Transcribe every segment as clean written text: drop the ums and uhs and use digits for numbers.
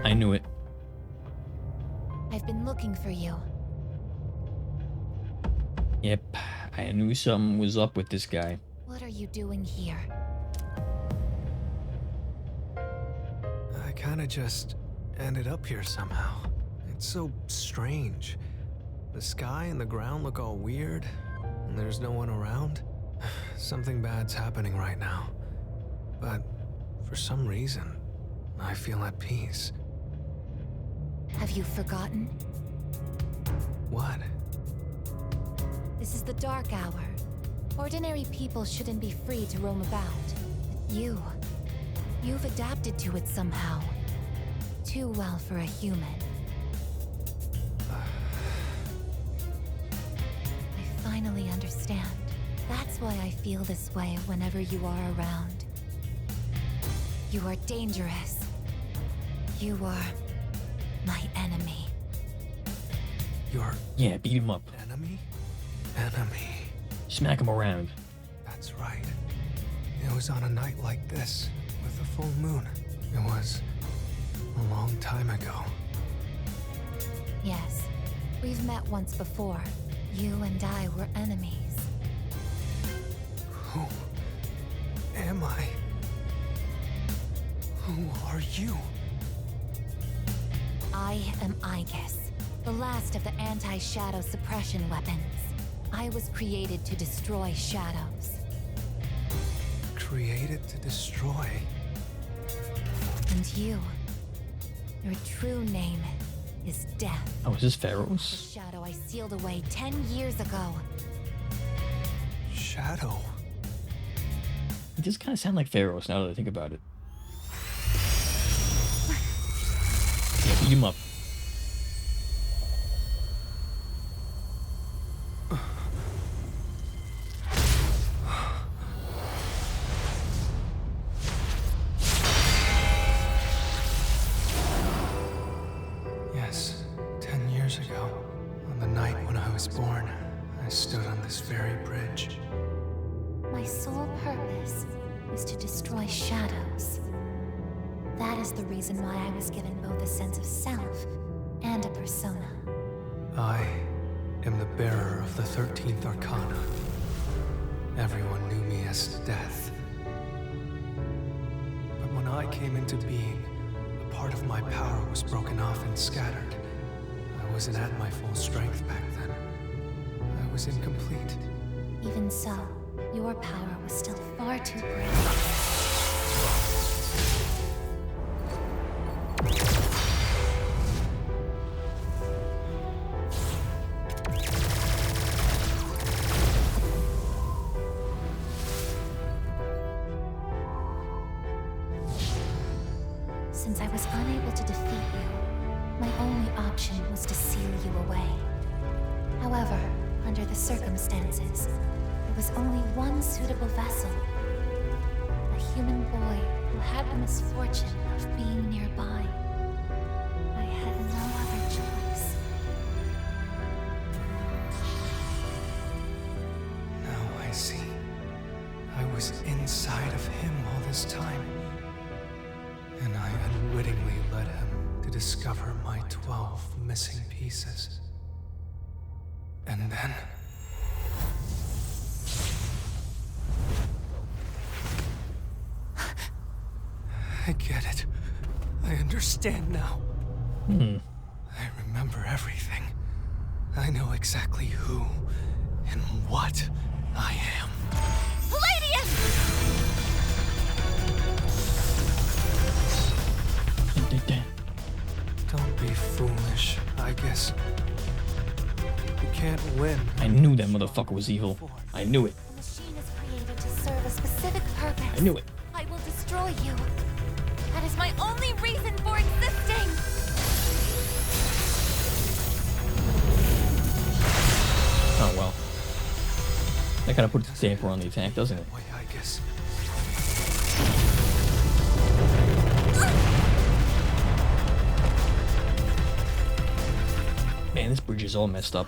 I knew it. I've been looking for you. Yep, I knew something was up with this guy. What are you doing here? I kinda just ended up here somehow. It's so strange. The sky and the ground look all weird, and there's no one around. Something bad's happening right now. But for some reason, I feel at peace. Have you forgotten? What? This is the dark hour. Ordinary people shouldn't be free to roam about. But you've adapted to it somehow. Too well for a human. I finally understand. That's why I feel this way whenever you are around. You are dangerous. You are my enemy. Your Yeah, beat him up. enemy? Enemy. Smack him around. That's right. It was on a night like this, with a full moon. It was a long time ago. Yes, we've met once before. You and I were enemies. Who am I? Who are you? I am Aegis, the last of the anti-shadow suppression weapons. I was created to destroy shadows. Created to destroy. And your true name is Death. Oh, is this The Pharaoh's? shadow I sealed away 10 years ago. Shadow. He does kind of sound like Pharaoh's now that I think about it. Yeah, beat him up. Yes, 10 years ago, on the night when I was born, I stood on this very bridge. My sole purpose is to destroy shadows. That is the reason why I was given both a sense of self and a persona. I am the bearer of the 13th Arcana. Everyone knew me as Death. But when I came into being, a part of my power was broken off and scattered. I wasn't at my full strength back then. I was incomplete. Even so, your power was still far too great. Since I was unable to defeat you, my only option was to seal you away. However, under the circumstances, there was only one suitable vessel. A human boy who had the misfortune of being nearby. I had no other choice. Now I see. I was inside of him all this time. And I unwittingly led him to discover my 12 missing pieces. And then... I get it. I understand now. I remember everything. I know exactly who and what I am. Don't be foolish, I guess. You can't win. I knew that motherfucker was evil. I knew it. The machine is created to serve a specific purpose. I knew it. I will destroy you. That is my only reason for existing. Oh well. That kind of puts a damper on the attack, doesn't it? Wait, I guess. Man, this bridge is all messed up.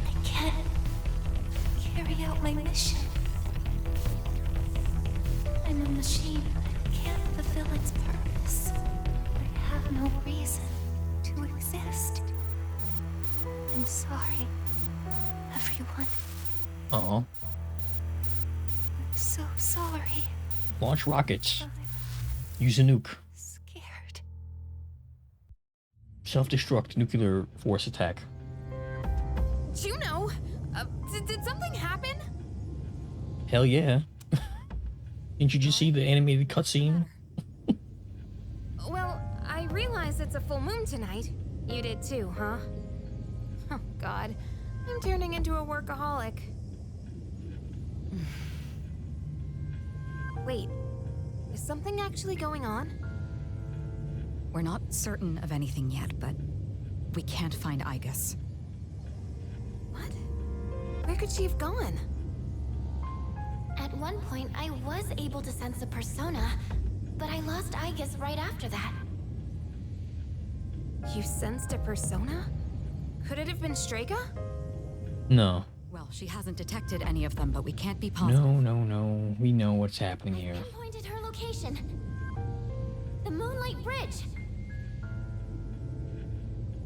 I can't carry out my mission. I'm a machine that can't fulfill its purpose. I have have no reason to exist. I'm sorry, everyone. Uh-oh. I'm so sorry. Launch rockets. I'm Use a nuke. scared. Self-destruct nuclear force attack. Juno, did something happen? Hell yeah. Didn't you just see the animated cutscene? Well, I realize it's a full moon tonight. You did too, huh? Oh, God. I'm turning into a workaholic. Wait, is something actually going on? We're not certain of anything yet, but we can't find Igus. What? Where could she have gone? At one point, I was able to sense a persona, but I lost Igus right after that. You sensed a persona? Could it have been Strega? No. Well, she hasn't detected any of them, but we can't be positive. No. We know what's happening here. I pinpointed her location. The Moonlight Bridge.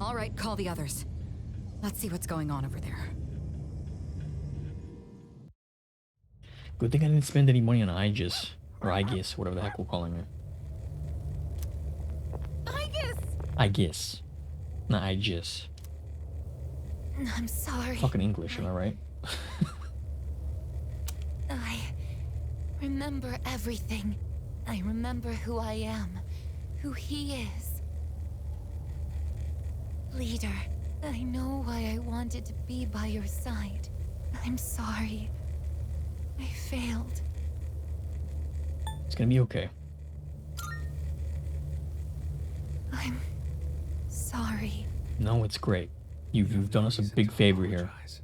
All right, call the others. Let's see what's going on over there. Good thing I didn't spend any money on Aegis. Or Aegis, whatever the heck we're calling her. Aegis. Not Aegis. I'm sorry. Fucking English, am I right? I remember everything. I remember who I am, who he is. Leader, I know why I wanted to be by your side. I'm sorry. I failed. It's gonna be okay. I'm sorry. No, it's great. You've done us a big favor here. Apologize.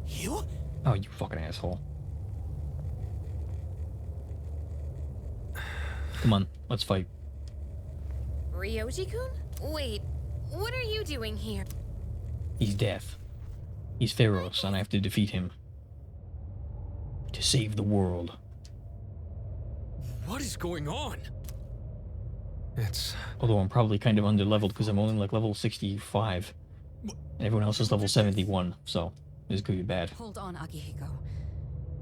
You? Oh, you fucking asshole. Come on, let's fight. Ryoji-kun? Wait, what are you doing here? He's death. He's Pharaoh's, and I have to defeat him. To save the world. What is going on? It's Although I'm probably kind of under-leveled because I'm only like level 65. And everyone else is level 71, so this could be bad. Hold on, Akihiko.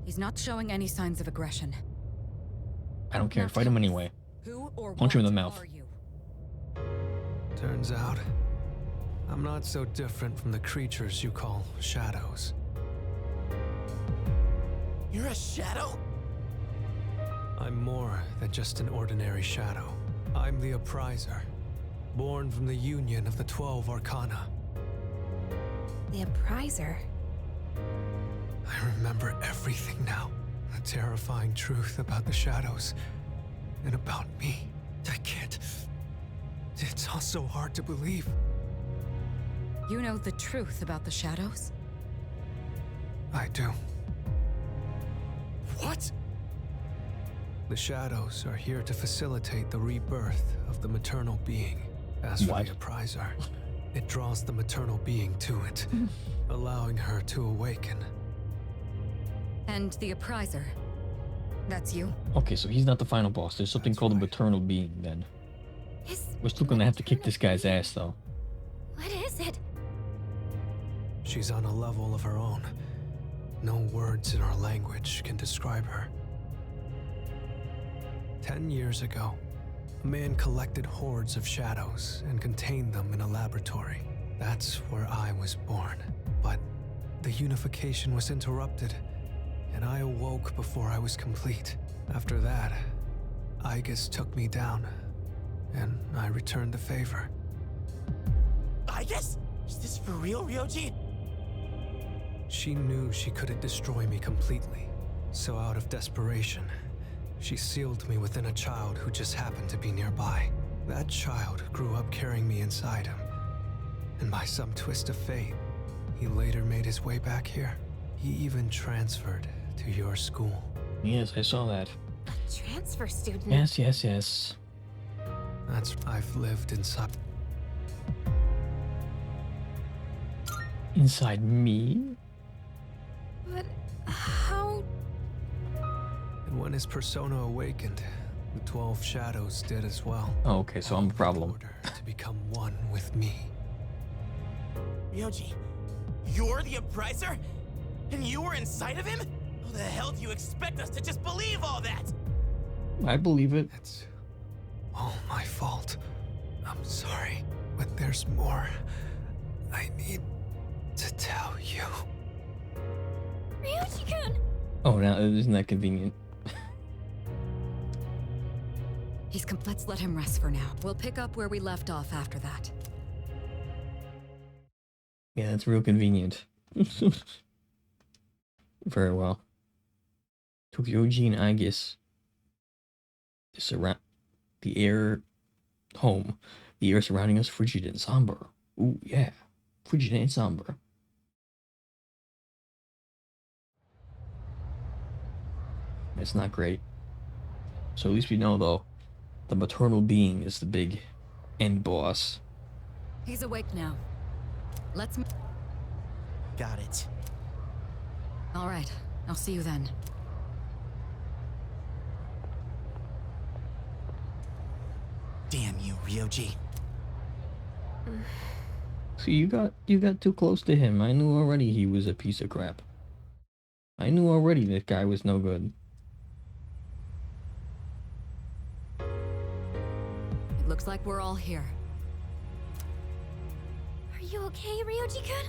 He's not showing any signs of aggression. I don't care, Now fight tell him us, anyway. Who or Punch him in what the mouth. are you? turns out I'm not so different from the creatures you call shadows. You're a shadow? I'm more than just an ordinary shadow. I'm the Appriser, born from the union of the 12 Arcana. The Appriser? I remember everything now. The terrifying truth about the shadows and about me. I can't. It's all so hard to believe. You know the truth about the shadows? I do. What? The shadows are here to facilitate the rebirth of the maternal being. As for What? the Appriser, it draws the maternal being to it, allowing her to awaken. And the Appriser. That's you? Okay, so he's not the final boss. There's something That's called a right. maternal being then. Is We're still gonna have to kick this guy's ass though. what is it? She's on a level of her own. No words in our language can describe her. 10 years ago, a man collected hordes of shadows and contained them in a laboratory. That's where I was born. But the unification was interrupted, and I awoke before I was complete. After that, Igus took me down, and I returned the favor. I guess? Is this for real, Ryoji? She knew she couldn't destroy me completely, so out of desperation, she sealed me within a child who just happened to be nearby. That child grew up carrying me inside him, and by some twist of fate, he later made his way back here. He even transferred to your school. Yes, I saw that. A transfer student? Yes. I've lived inside. Inside me? But how... And when his persona awakened, The 12 shadows did as well. Oh, okay, so I'm a In problem. order to become one with me. Ryoji, you're the Uppriser? And you were inside of him? How the hell do you expect us to just believe all that? I believe it. It's all my fault. I'm sorry, but there's more I need to tell you. Ryuji-kun! Oh, now isn't that convenient? Let's let him rest for now. We'll pick up where we left off after that. Yeah, that's real convenient. Very well. Tokyoji and Aegis. The air home. The air surrounding us frigid and somber. Ooh, yeah. Frigid and somber. It's not great. So at least we know, though, the maternal being is the big end boss. He's awake now. Let's... Got it. All right, I'll see you then. Damn you, Ryoji. See, you got too close to him. I knew already he was a piece of crap. I knew already this guy was no good. It looks like we're all here. Are you okay, Ryoji-kun?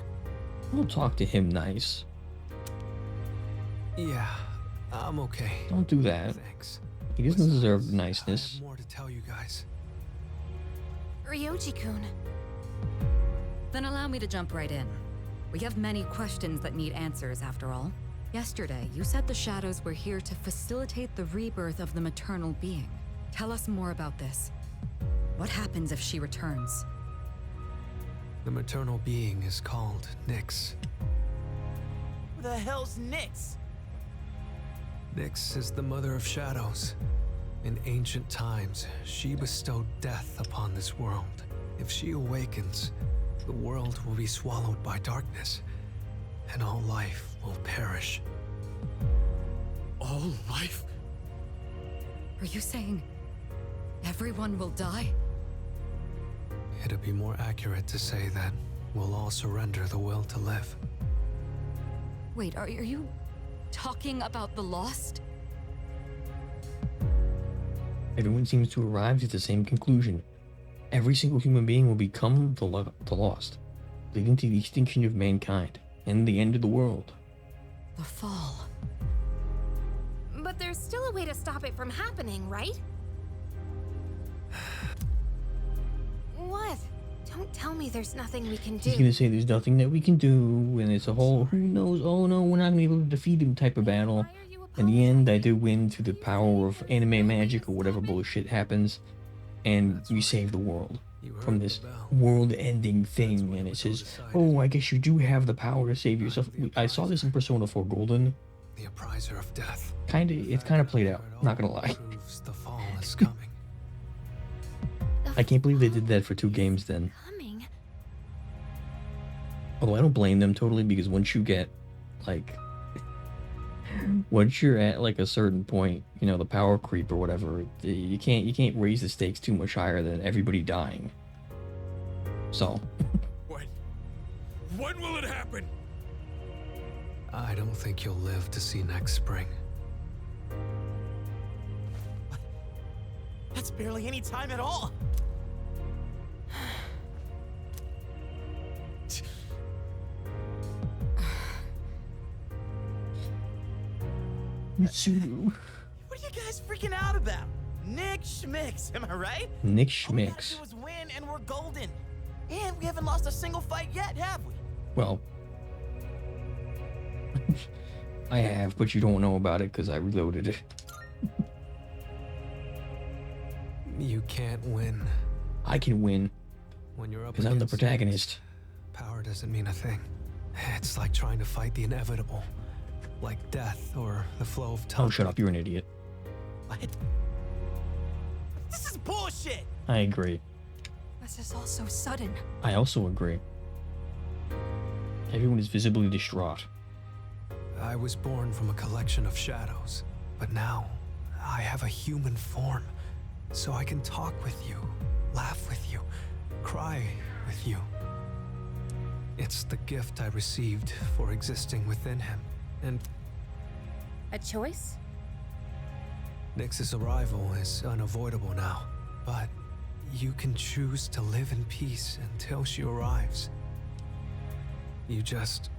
Don't talk to him nice. Yeah, I'm okay. Don't do that. Thanks. He doesn't deserve Besides, I niceness. have more to tell you guys. Ryoji-kun. Then allow me to jump right in. We have many questions that need answers, after all. Yesterday, you said the shadows were here to facilitate the rebirth of the maternal being. Tell us more about this. What happens if she returns? The maternal being is called Nyx. Who the hell's Nyx? Nyx is the mother of shadows. In ancient times, she bestowed death upon this world. If she awakens, the world will be swallowed by darkness, and all life will perish. All life? Are you saying everyone will die? It'd be more accurate to say that we'll all surrender the will to live. Wait, are you talking about the Lost? Everyone seems to arrive at the same conclusion. Every single human being will become the Lost, leading to the extinction of mankind and the end of the world. The Fall. But there's still a way to stop it from happening, right? What? Don't tell me there's nothing we can do. He's gonna say there's nothing that we can do, and it's a whole who knows, oh no, we're not gonna be able to defeat him type of battle. Why are you In the opposed? end, I do win through the power of anime magic or whatever bullshit happens, and we save the world You heard from the this bell. world-ending thing. what And it it was says, decided. oh, I guess you do have the power to save yourself. I saw this in Persona 4 Golden. The Uppriser of Death. It's kind of played out, not gonna lie. Proves the fall is coming. I can't believe they did that for 2 games then. Coming. Although I don't blame them totally, because once you get, like, once you're at like a certain point, you know, the power creep or whatever, you can't raise the stakes too much higher than everybody dying. So, When will it happen? I don't think you'll live to see next spring. That's barely any time at all. Mitsuru. What are you guys freaking out about? Nick Schmicks, am I right? Nick All we gotta Schmicks. do is win and we're golden. And we haven't lost a single fight yet, have we? Well, I have, but you don't know about it because I reloaded it. You can't win. I can win When you're up because I'm the against it, protagonist. power doesn't mean a thing. It's like trying to fight the inevitable. Like death or the flow of time. Oh, shut up! You're an idiot. What? This is bullshit! I agree. This is all so sudden. I also agree. Everyone is visibly distraught. I was born from a collection of shadows, but now I have a human form. so I can talk with you, laugh with you, cry with you. It's the gift I received for existing within him, and A choice? Nyx's arrival is unavoidable now, but you can choose to live in peace until she arrives. You just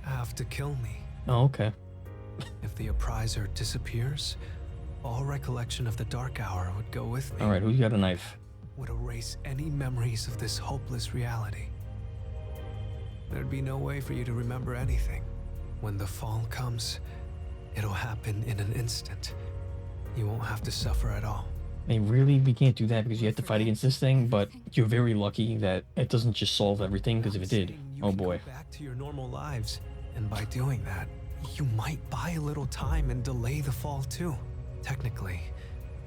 have to kill me. Oh, okay. If the appriser disappears, all recollection of the Dark Hour would go with me. All right, who's got a knife? Would erase any memories of this hopeless reality. There'd be no way for you to remember anything. When the fall comes, it'll happen in an instant. You won't have to suffer at all. I mean, really, we can't do that because you have to fight against this thing, but you're very lucky that it doesn't just solve everything, because if it did, You oh can boy. go back to your normal lives, and by doing that, you might buy a little time and delay the fall too. Technically,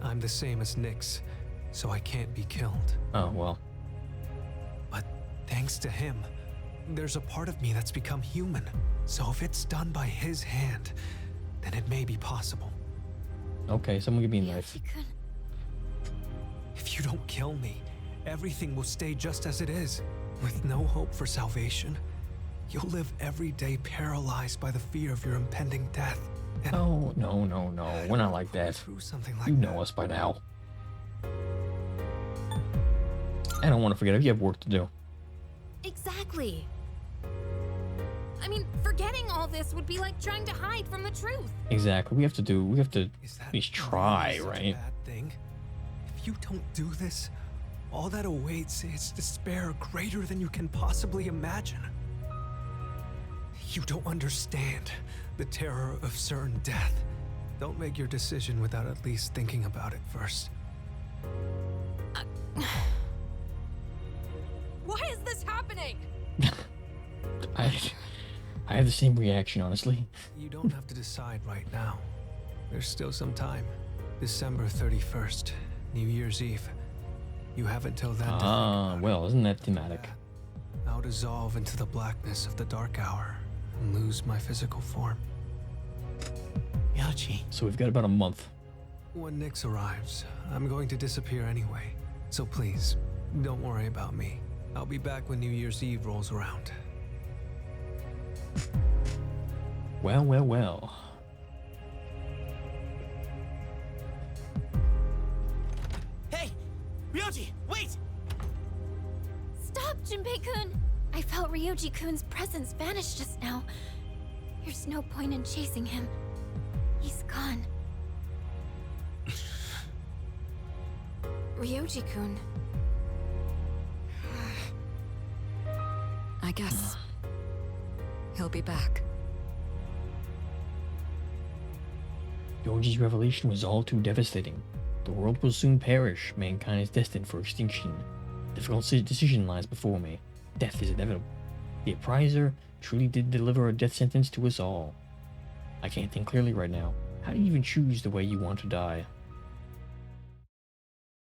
I'm the same as Nyx, so I can't be killed. Oh, well. But thanks to him, there's a part of me that's become human. So if it's done by his hand, then it may be possible. Okay, someone give me a knife. Ryuji-kun. If you don't kill me, everything will stay just as it is. With no hope for salvation, you'll live every day paralyzed by the fear of your impending death. And Oh, no, no, no. We're not like that. through something like You that. know us by now. I don't want to forget it. You have work to do. Exactly. I mean, forgetting all this would be like trying to hide from the truth. Exactly. We have to Is that at least try, really such a right? bad thing? If you don't do this, all that awaits is despair greater than you can possibly imagine. You don't understand the terror of certain death. Don't make your decision without at least thinking about it first. Why is this happening? I have the same reaction, honestly. You don't have to decide right now. There's still some time. December 31st, New Year's Eve. You have until then to think Ah, about it. well, isn't that thematic? I'll dissolve into the blackness of the dark hour and lose my physical form. Ryuji. So we've got about a month. When Nyx arrives, I'm going to disappear anyway. So please, don't worry about me. I'll be back when New Year's Eve rolls around. Well, well, well. Hey! Ryuji, wait! Stop, Junpei-kun! I felt Ryuji-kun's presence vanish just now. There's no point in chasing him. He's gone. Ryuji-kun. I guess he'll be back. Yoji's revelation was all too devastating. The world will soon perish. Mankind is destined for extinction. Difficult decision lies before me. Death is inevitable. The appriser truly did deliver a death sentence to us all. I can't think clearly right now. How do you even choose the way you want to die?